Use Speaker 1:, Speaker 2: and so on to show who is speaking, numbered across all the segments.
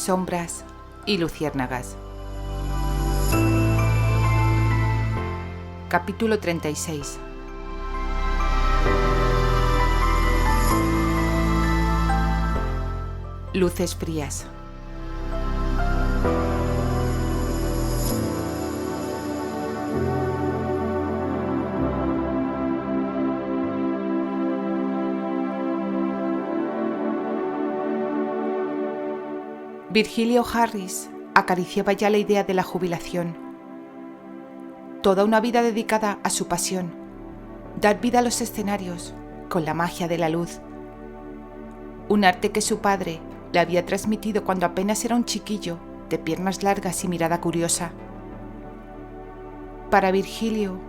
Speaker 1: sombras y luciérnagas. Capítulo 36. Luces frías. Virgilio Harris acariciaba ya la idea de la jubilación. Toda una vida dedicada a su pasión, dar vida a los escenarios con la magia de la luz. Un arte que su padre le había transmitido cuando apenas era un chiquillo de piernas largas y mirada curiosa. Para Virgilio,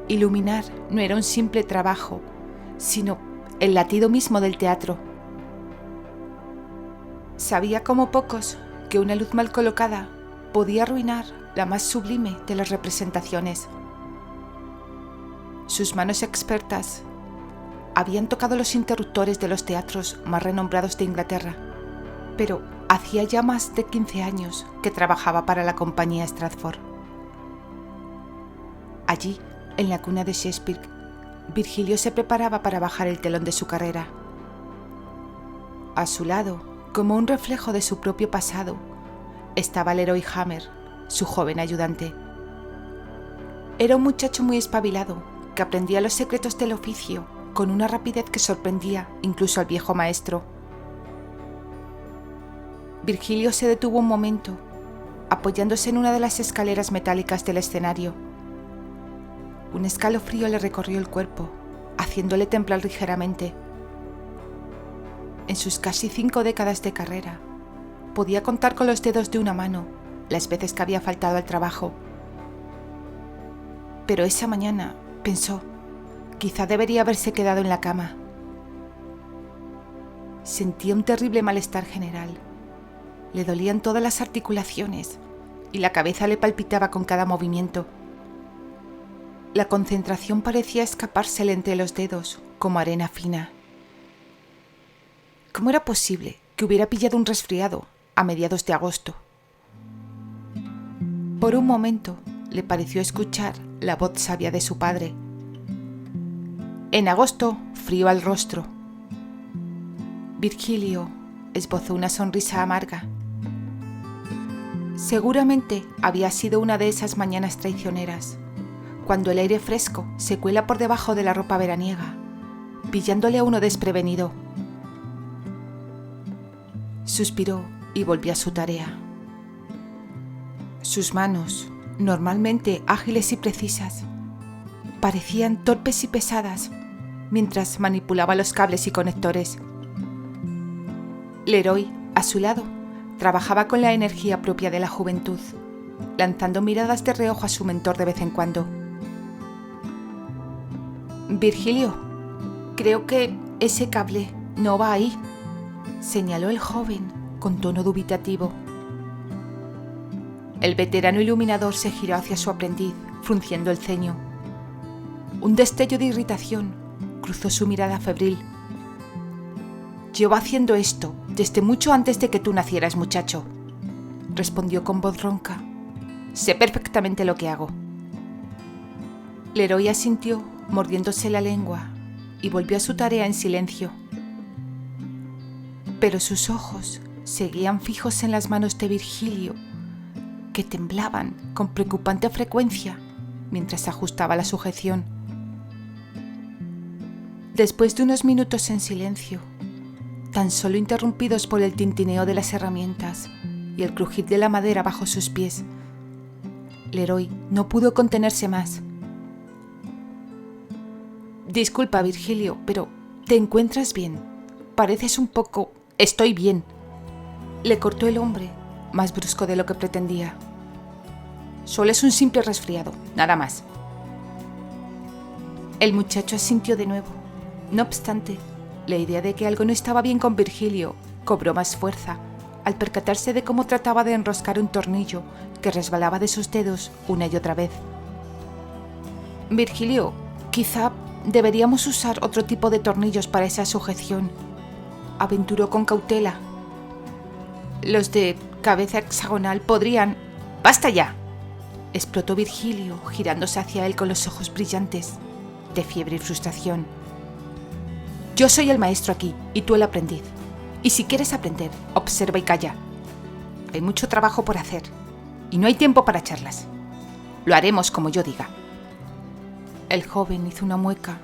Speaker 1: iluminar no era un simple trabajo, sino el latido mismo del teatro. Sabía como pocos que una luz mal colocada podía arruinar la más sublime de las representaciones. Sus manos expertas habían tocado los interruptores de los teatros más renombrados de Inglaterra, pero hacía ya más de 15 años que trabajaba para la compañía Stratford. Allí, en la cuna de Shakespeare, Virgilio se preparaba para bajar el telón de su carrera. A su lado, como un reflejo de su propio pasado, estaba Leroy Hammer, su joven ayudante. Era un muchacho muy espabilado, que aprendía los secretos del oficio con una rapidez que sorprendía incluso al viejo maestro. Virgilio se detuvo un momento, apoyándose en una de las escaleras metálicas del escenario. Un escalofrío le recorrió el cuerpo, haciéndole temblar ligeramente. En sus casi 5 décadas de carrera, podía contar con los dedos de una mano las veces que había faltado al trabajo. Pero esa mañana, pensó, quizá debería haberse quedado en la cama. Sentía un terrible malestar general. Le dolían todas las articulaciones y la cabeza le palpitaba con cada movimiento. La concentración parecía escapársele entre los dedos como arena fina. ¿Cómo era posible que hubiera pillado un resfriado a mediados de agosto? Por un momento le pareció escuchar la voz sabia de su padre. En agosto, frío al rostro. Virgilio esbozó una sonrisa amarga. Seguramente había sido una de esas mañanas traicioneras, cuando el aire fresco se cuela por debajo de la ropa veraniega, pillándole a uno desprevenido. Suspiró y volvió a su tarea. Sus manos, normalmente ágiles y precisas, parecían torpes y pesadas mientras manipulaba los cables y conectores. Leroy, a su lado, trabajaba con la energía propia de la juventud, lanzando miradas de reojo a su mentor de vez en cuando. Virgilio, creo que ese cable no va ahí, señaló el joven con tono dubitativo. El veterano iluminador se giró hacia su aprendiz, frunciendo el ceño. Un destello de irritación cruzó su mirada febril. Llevo haciendo esto desde mucho antes de que tú nacieras, muchacho, respondió con voz ronca. Sé perfectamente lo que hago. Leroy asintió, mordiéndose la lengua, y volvió a su tarea en silencio. Pero sus ojos seguían fijos en las manos de Virgilio, que temblaban con preocupante frecuencia mientras ajustaba la sujeción. Después de unos minutos en silencio, tan solo interrumpidos por el tintineo de las herramientas y el crujir de la madera bajo sus pies, Leroy no pudo contenerse más. Disculpa, Virgilio, pero ¿te encuentras bien? Pareces un poco... Estoy bien, le cortó el hombre, más brusco de lo que pretendía. Solo es un simple resfriado, nada más. El muchacho asintió de nuevo. No obstante, la idea de que algo no estaba bien con Virgilio cobró más fuerza al percatarse de cómo trataba de enroscar un tornillo que resbalaba de sus dedos una y otra vez. Virgilio, quizá deberíamos usar otro tipo de tornillos para esa sujeción, aventuró con cautela. Los de cabeza hexagonal podrían... ¡Basta ya!, explotó Virgilio, girándose hacia él con los ojos brillantes, de fiebre y frustración. Yo soy el maestro aquí y tú el aprendiz. Y si quieres aprender, observa y calla. Hay mucho trabajo por hacer y no hay tiempo para charlas. Lo haremos como yo diga. El joven hizo una mueca,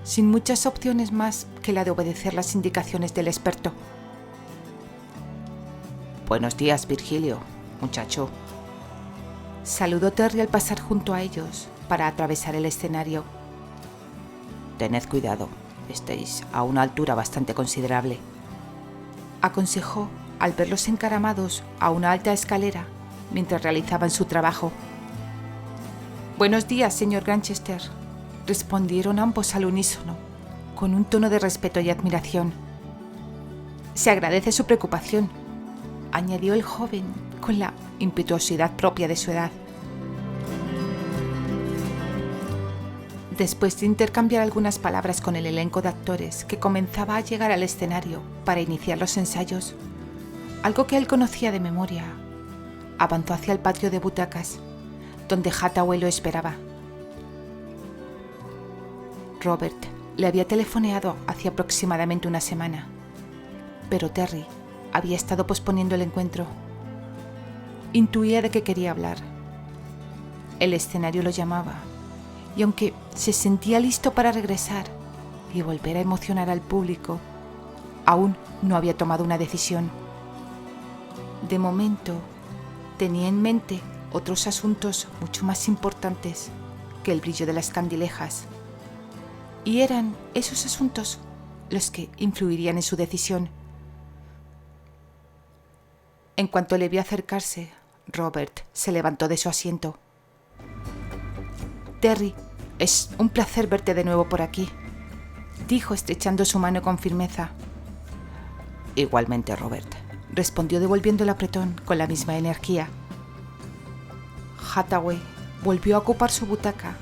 Speaker 1: sin muchas opciones más que la de obedecer las indicaciones del experto. Buenos días, Virgilio, muchacho. Saludó Terry al pasar junto a ellos para atravesar el escenario. Tened cuidado, estáis a una altura bastante considerable, aconsejó al verlos encaramados a una alta escalera mientras realizaban su trabajo. Buenos días, señor Granchester, respondieron ambos al unísono, con un tono de respeto y admiración. Se agradece su preocupación, añadió el joven con la impetuosidad propia de su edad. Después de intercambiar algunas palabras con el elenco de actores que comenzaba a llegar al escenario para iniciar los ensayos, algo que él conocía de memoria, avanzó hacia el patio de butacas, donde Hathaway lo esperaba. Robert le había telefoneado hacía aproximadamente una semana, pero Terry había estado posponiendo el encuentro. Intuía de qué quería hablar. El escenario lo llamaba, y aunque se sentía listo para regresar y volver a emocionar al público, aún no había tomado una decisión. De momento, tenía en mente otros asuntos mucho más importantes que el brillo de las candilejas, y eran esos asuntos los que influirían en su decisión. En cuanto le vio acercarse, Robert se levantó de su asiento. Terry, es un placer verte de nuevo por aquí, dijo estrechando su mano con firmeza. Igualmente, Robert, respondió devolviendo el apretón con la misma energía. Hathaway volvió a ocupar su butaca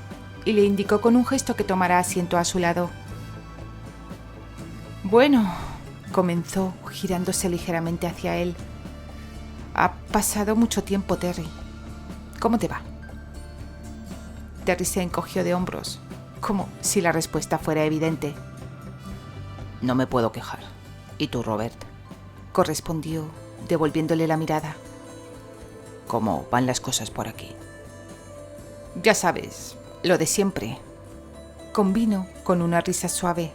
Speaker 1: y le indicó con un gesto que tomara asiento a su lado. Bueno, comenzó, girándose ligeramente hacia él. Ha pasado mucho tiempo, Terry. ¿Cómo te va? Terry se encogió de hombros, como si la respuesta fuera evidente. No me puedo quejar. ¿Y tú, Robert? Correspondió, devolviéndole la mirada. ¿Cómo van las cosas por aquí? Ya sabes, lo de siempre. Convino con una risa suave.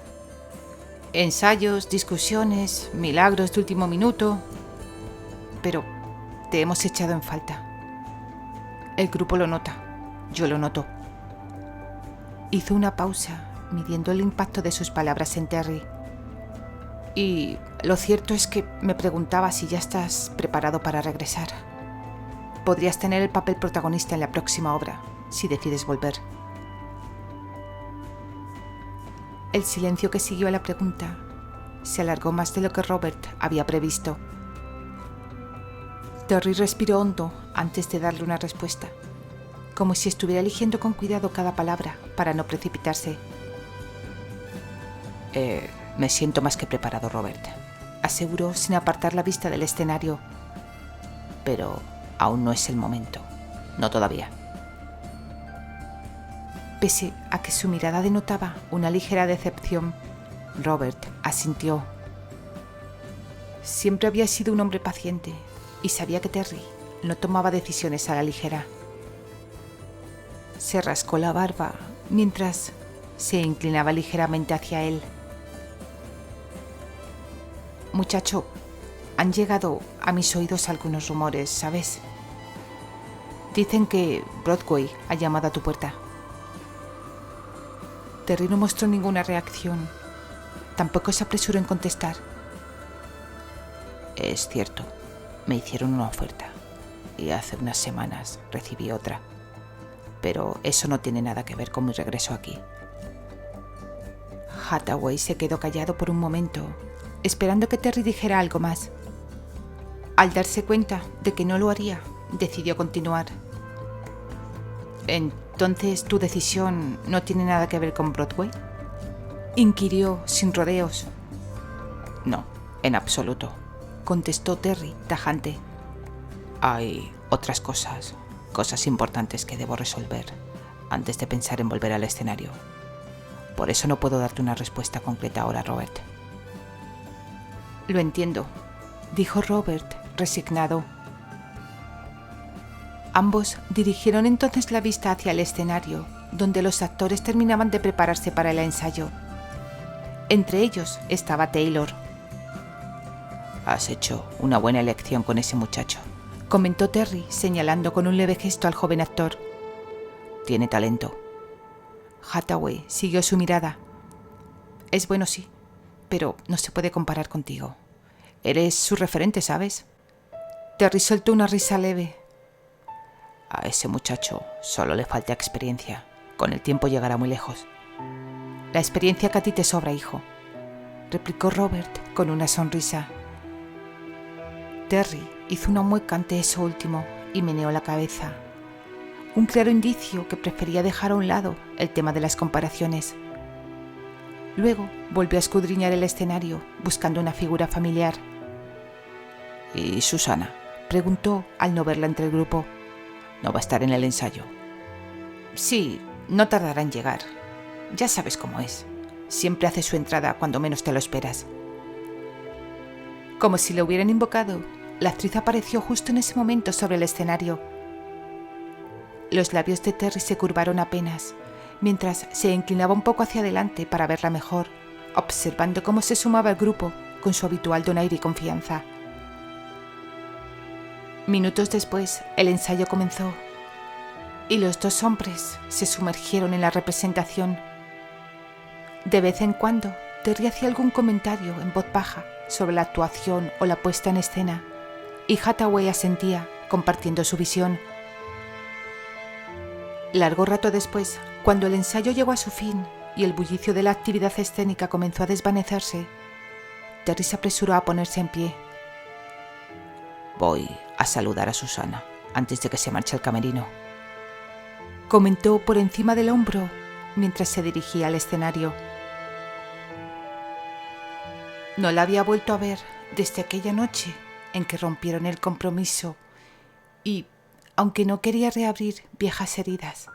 Speaker 1: Ensayos, discusiones, milagros de último minuto. Pero te hemos echado en falta. El grupo lo nota. Yo lo noto. Hizo una pausa, midiendo el impacto de sus palabras en Terry. Y lo cierto es que me preguntaba si ya estás preparado para regresar. Podrías tener el papel protagonista en la próxima obra, si decides volver. El silencio que siguió a la pregunta se alargó más de lo que Robert había previsto. Terry respiró hondo antes de darle una respuesta, como si estuviera eligiendo con cuidado cada palabra para no precipitarse. Me siento más que preparado, Robert, aseguró sin apartar la vista del escenario. Pero aún no es el momento. No todavía. Pese a que su mirada denotaba una ligera decepción, Robert asintió. Siempre había sido un hombre paciente y sabía que Terry no tomaba decisiones a la ligera. Se rascó la barba mientras se inclinaba ligeramente hacia él. Muchacho, han llegado a mis oídos algunos rumores, ¿sabes? Dicen que Broadway ha llamado a tu puerta. Terry no mostró ninguna reacción. Tampoco se apresuró en contestar. Es cierto, me hicieron una oferta y hace unas semanas recibí otra. Pero eso no tiene nada que ver con mi regreso aquí. Hathaway se quedó callado por un momento, esperando que Terry dijera algo más. Al darse cuenta de que no lo haría, decidió continuar. ¿Entonces tu decisión no tiene nada que ver con Broadway?, inquirió sin rodeos. No, en absoluto, contestó Terry tajante. Hay otras cosas importantes que debo resolver antes de pensar en volver al escenario. Por eso no puedo darte una respuesta concreta ahora, Robert. Lo entiendo, dijo Robert, resignado. Ambos dirigieron entonces la vista hacia el escenario, donde los actores terminaban de prepararse para el ensayo. Entre ellos estaba Taylor. Has hecho una buena elección con ese muchacho, comentó Terry, señalando con un leve gesto al joven actor. Tiene talento. Hathaway siguió su mirada. Es bueno, sí, pero no se puede comparar contigo. Eres su referente, ¿sabes? Terry soltó una risa leve. A ese muchacho solo le falta experiencia. Con el tiempo llegará muy lejos. La experiencia que a ti te sobra, hijo, replicó Robert con una sonrisa. Terry hizo una mueca ante eso último y meneó la cabeza. Un claro indicio que prefería dejar a un lado el tema de las comparaciones. Luego volvió a escudriñar el escenario, buscando una figura familiar. ¿Y Susana?, preguntó al no verla entre el grupo. ¿No va a estar en el ensayo? Sí, no tardará en llegar. Ya sabes cómo es. Siempre hace su entrada cuando menos te lo esperas. Como si lo hubieran invocado, la actriz apareció justo en ese momento sobre el escenario. Los labios de Terry se curvaron apenas, mientras se inclinaba un poco hacia adelante para verla mejor, observando cómo se sumaba al grupo con su habitual donaire y confianza. Minutos después, el ensayo comenzó, y los dos hombres se sumergieron en la representación. De vez en cuando, Terry hacía algún comentario en voz baja sobre la actuación o la puesta en escena, y Hathaway asentía, compartiendo su visión. Largo rato después, cuando el ensayo llegó a su fin y el bullicio de la actividad escénica comenzó a desvanecerse, Terry se apresuró a ponerse en pie. Voy a saludar a Susana antes de que se marche al camerino, comentó por encima del hombro mientras se dirigía al escenario. No la había vuelto a ver desde aquella noche en que rompieron el compromiso y, aunque no quería reabrir viejas heridas,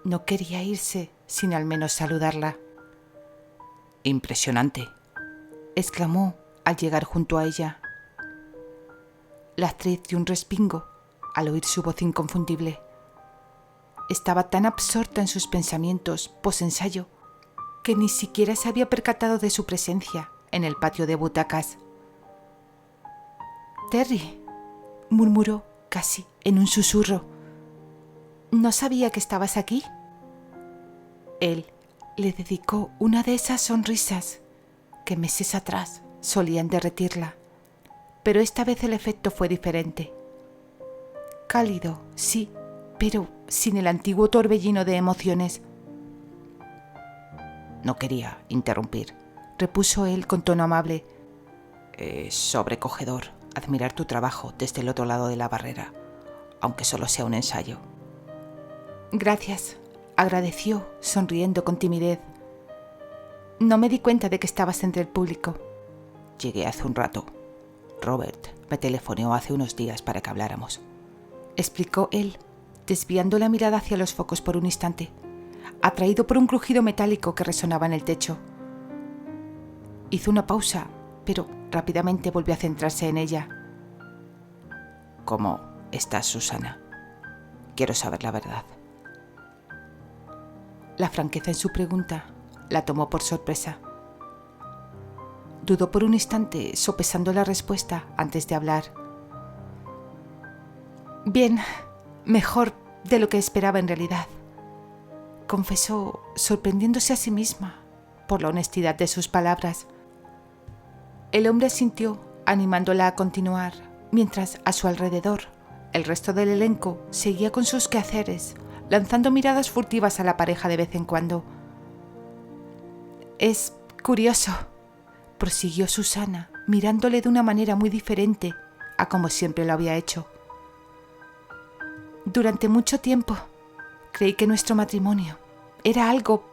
Speaker 1: no quería irse sin al menos saludarla. Impresionante, exclamó al llegar junto a ella. La actriz dio un respingo al oír su voz inconfundible. Estaba tan absorta en sus pensamientos posensayo que ni siquiera se había percatado de su presencia en el patio de butacas. Terry, murmuró casi en un susurro. ¿No sabía que estabas aquí? Él le dedicó una de esas sonrisas que meses atrás solían derretirla, pero esta vez el efecto fue diferente. Cálido, sí, pero sin el antiguo torbellino de emociones. No quería interrumpir, repuso él con tono amable. Es sobrecogedor admirar tu trabajo desde el otro lado de la barrera, aunque solo sea un ensayo. Gracias, agradeció, sonriendo con timidez. No me di cuenta de que estabas entre el público. Llegué hace un rato. Robert me telefoneó hace unos días para que habláramos, explicó él, desviando la mirada hacia los focos por un instante, atraído por un crujido metálico que resonaba en el techo. Hizo una pausa, pero rápidamente volvió a centrarse en ella. ¿Cómo estás, Susana? Quiero saber la verdad. La franqueza en su pregunta la tomó por sorpresa. Dudó por un instante, sopesando la respuesta antes de hablar. Bien, mejor de lo que esperaba en realidad, confesó, sorprendiéndose a sí misma por la honestidad de sus palabras. El hombre asintió, animándola a continuar, mientras a su alrededor el resto del elenco seguía con sus quehaceres, lanzando miradas furtivas a la pareja de vez en cuando. Es curioso, prosiguió Susana, mirándole de una manera muy diferente a como siempre lo había hecho. Durante mucho tiempo creí que nuestro matrimonio era algo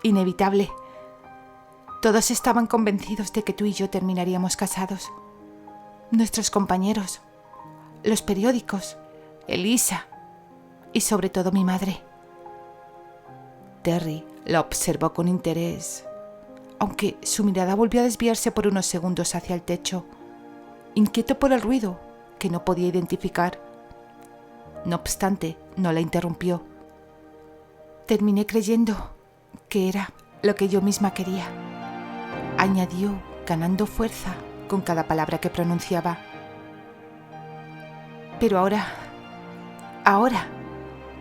Speaker 1: inevitable. Todos estaban convencidos de que tú y yo terminaríamos casados. Nuestros compañeros, los periódicos, Elisa y sobre todo mi madre. Terry la observó con interés, aunque su mirada volvió a desviarse por unos segundos hacia el techo, inquieto por el ruido que no podía identificar. No obstante, no la interrumpió. Terminé creyendo que era lo que yo misma quería, añadió, ganando fuerza con cada palabra que pronunciaba. Pero ahora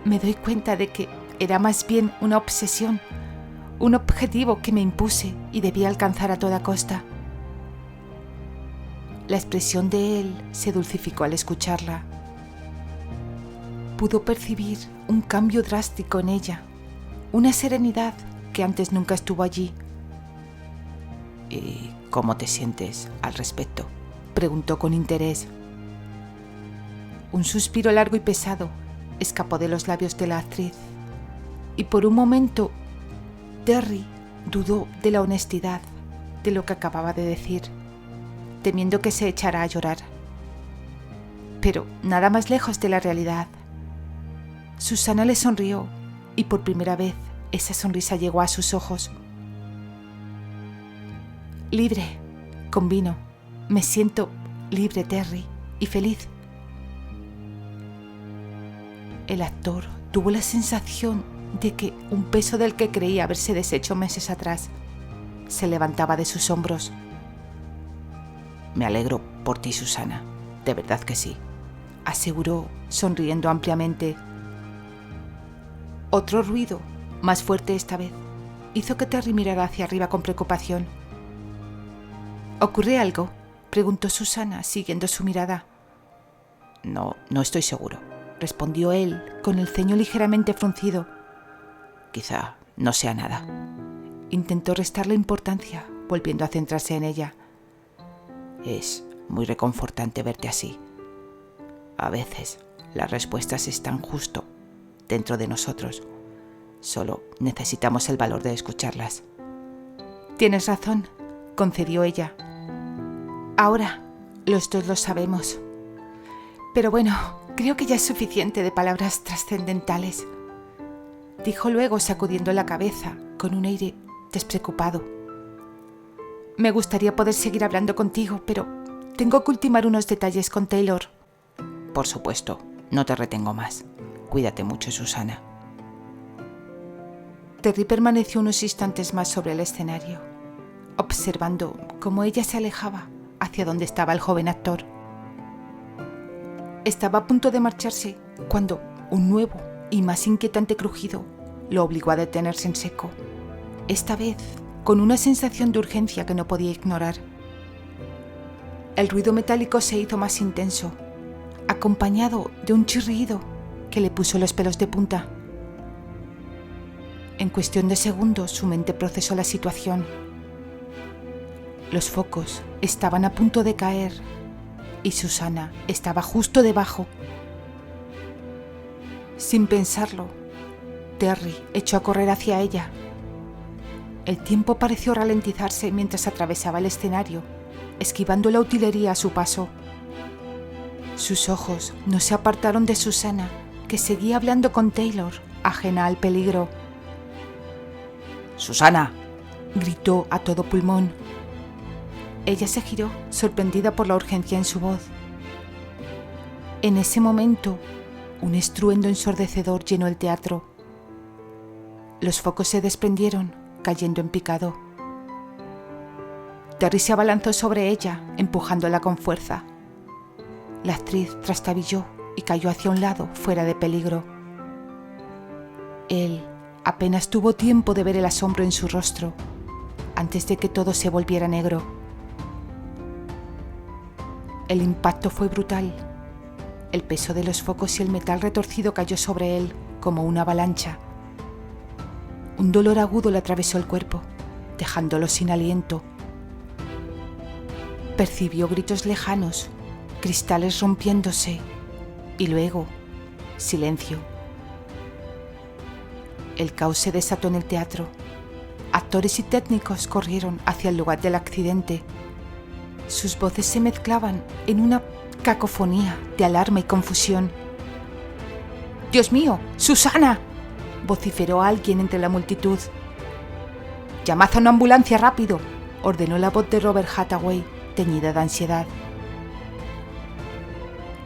Speaker 1: me doy cuenta de que era más bien una obsesión, un objetivo que me impuse y debía alcanzar a toda costa. La expresión de él se dulcificó al escucharla. Pudo percibir un cambio drástico en ella, una serenidad que antes nunca estuvo allí. ¿Y cómo te sientes al respecto?, preguntó con interés. Un suspiro largo y pesado escapó de los labios de la actriz, y por un momento Terry dudó de la honestidad de lo que acababa de decir, temiendo que se echara a llorar. Pero nada más lejos de la realidad. Susana le sonrió y por primera vez esa sonrisa llegó a sus ojos. Libre, convino. Me siento libre, Terry, y feliz. El actor tuvo la sensación de que un peso del que creía haberse deshecho meses atrás se levantaba de sus hombros. Me alegro por ti, Susana, de verdad que sí, aseguró, sonriendo ampliamente. Otro ruido, más fuerte esta vez, hizo que Terry mirara hacia arriba con preocupación. ¿Ocurre algo?, preguntó Susana, siguiendo su mirada. No estoy seguro, respondió él, con el ceño ligeramente fruncido. Quizá no sea nada. Intentó restarle importancia, volviendo a centrarse en ella. Es muy reconfortante verte así. A veces las respuestas están justo dentro de nosotros. Solo necesitamos el valor de escucharlas. Tienes razón, concedió ella. Ahora los dos lo sabemos. Pero bueno, creo que ya es suficiente de palabras trascendentales, dijo luego, sacudiendo la cabeza con un aire despreocupado. Me gustaría poder seguir hablando contigo, pero tengo que ultimar unos detalles con Taylor. Por supuesto, no te retengo más. Cuídate mucho, Susana. Terry permaneció unos instantes más sobre el escenario, observando cómo ella se alejaba hacia donde estaba el joven actor. Estaba a punto de marcharse cuando un nuevo y más inquietante crujido lo obligó a detenerse en seco, esta vez con una sensación de urgencia que no podía ignorar. El ruido metálico se hizo más intenso, acompañado de un chirrido que le puso los pelos de punta. En cuestión de segundos su mente procesó la situación. Los focos estaban a punto de caer y Susana estaba justo debajo. Sin pensarlo, Terry echó a correr hacia ella. El tiempo pareció ralentizarse mientras atravesaba el escenario, esquivando la utilería a su paso. Sus ojos no se apartaron de Susana, que seguía hablando con Taylor, ajena al peligro. «¡Susana!», gritó a todo pulmón. Ella se giró, sorprendida por la urgencia en su voz. En ese momento, un estruendo ensordecedor llenó el teatro. Los focos se desprendieron, cayendo en picado. Terry se abalanzó sobre ella, empujándola con fuerza. La actriz trastabilló y cayó hacia un lado, fuera de peligro. Él apenas tuvo tiempo de ver el asombro en su rostro, antes de que todo se volviera negro. El impacto fue brutal. El peso de los focos y el metal retorcido cayó sobre él como una avalancha. Un dolor agudo le atravesó el cuerpo, dejándolo sin aliento. Percibió gritos lejanos, cristales rompiéndose y luego silencio. El caos se desató en el teatro. Actores y técnicos corrieron hacia el lugar del accidente. Sus voces se mezclaban en una cacofonía de alarma y confusión. «¡Dios mío! ¡Susana!», vociferó alguien entre la multitud. «¡Llamad a una ambulancia rápido!», ordenó la voz de Robert Hathaway, teñida de ansiedad.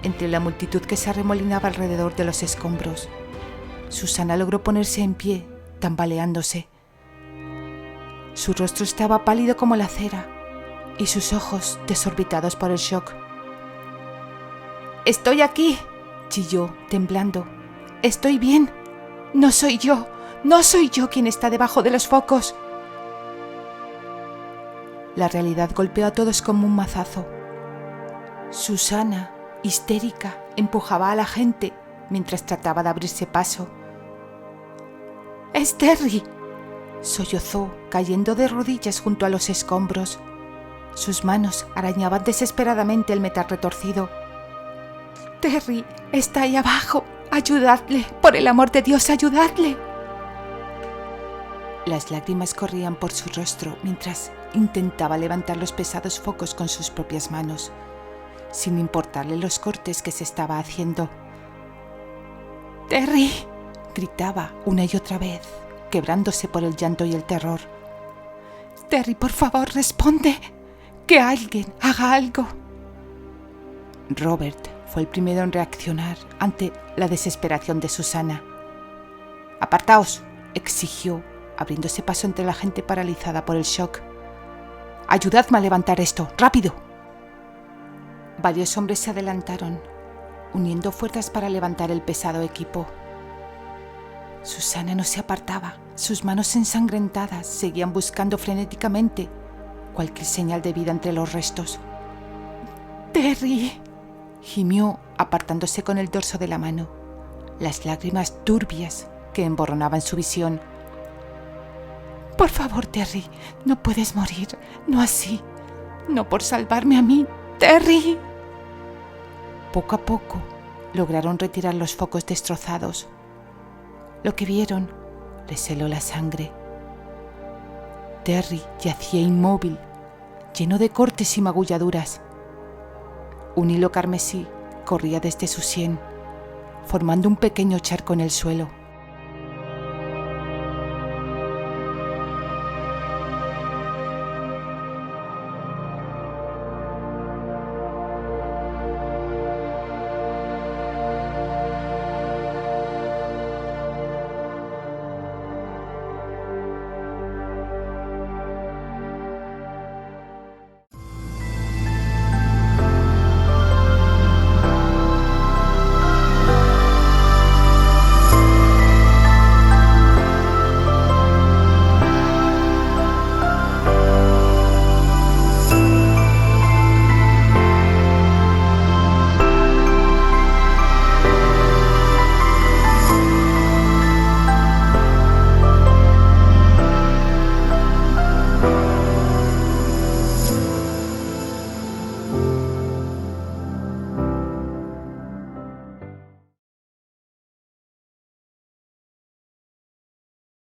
Speaker 1: Entre la multitud que se arremolinaba alrededor de los escombros, Susana logró ponerse en pie, tambaleándose. Su rostro estaba pálido como la cera y sus ojos desorbitados por el shock. «¡Estoy aquí!», chilló, temblando. «¡Estoy bien! No soy yo quien está debajo de los focos». La realidad golpeó a todos como un mazazo. Susana, histérica, empujaba a la gente mientras trataba de abrirse paso. «¡Es Terry!», sollozó, cayendo de rodillas junto a los escombros. Sus manos arañaban desesperadamente el metal retorcido. «Terry está ahí abajo. ¡Ayudadle! ¡Por el amor de Dios, ayudadle!». Las lágrimas corrían por su rostro mientras intentaba levantar los pesados focos con sus propias manos, sin importarle los cortes que se estaba haciendo. «¡Terry!», gritaba una y otra vez, quebrándose por el llanto y el terror. «Terry, por favor, responde. Que alguien haga algo». Robert fue el primero en reaccionar ante la desesperación de Susana. «Apartaos», exigió, abriéndose paso entre la gente paralizada por el shock. «Ayudadme a levantar esto, rápido». Varios hombres se adelantaron, uniendo fuerzas para levantar el pesado equipo. Susana no se apartaba, sus manos ensangrentadas seguían buscando frenéticamente cualquier señal de vida entre los restos. «Terry», gimió, apartándose con el dorso de la mano, las lágrimas turbias que emborronaban su visión. «Por favor, Terry, no puedes morir, no así, no por salvarme a mí, Terry». Poco a poco lograron retirar los focos destrozados. Lo que vieron les heló la sangre. Terry yacía inmóvil, lleno de cortes y magulladuras. Un hilo carmesí corría desde su sien, formando un pequeño charco en el suelo.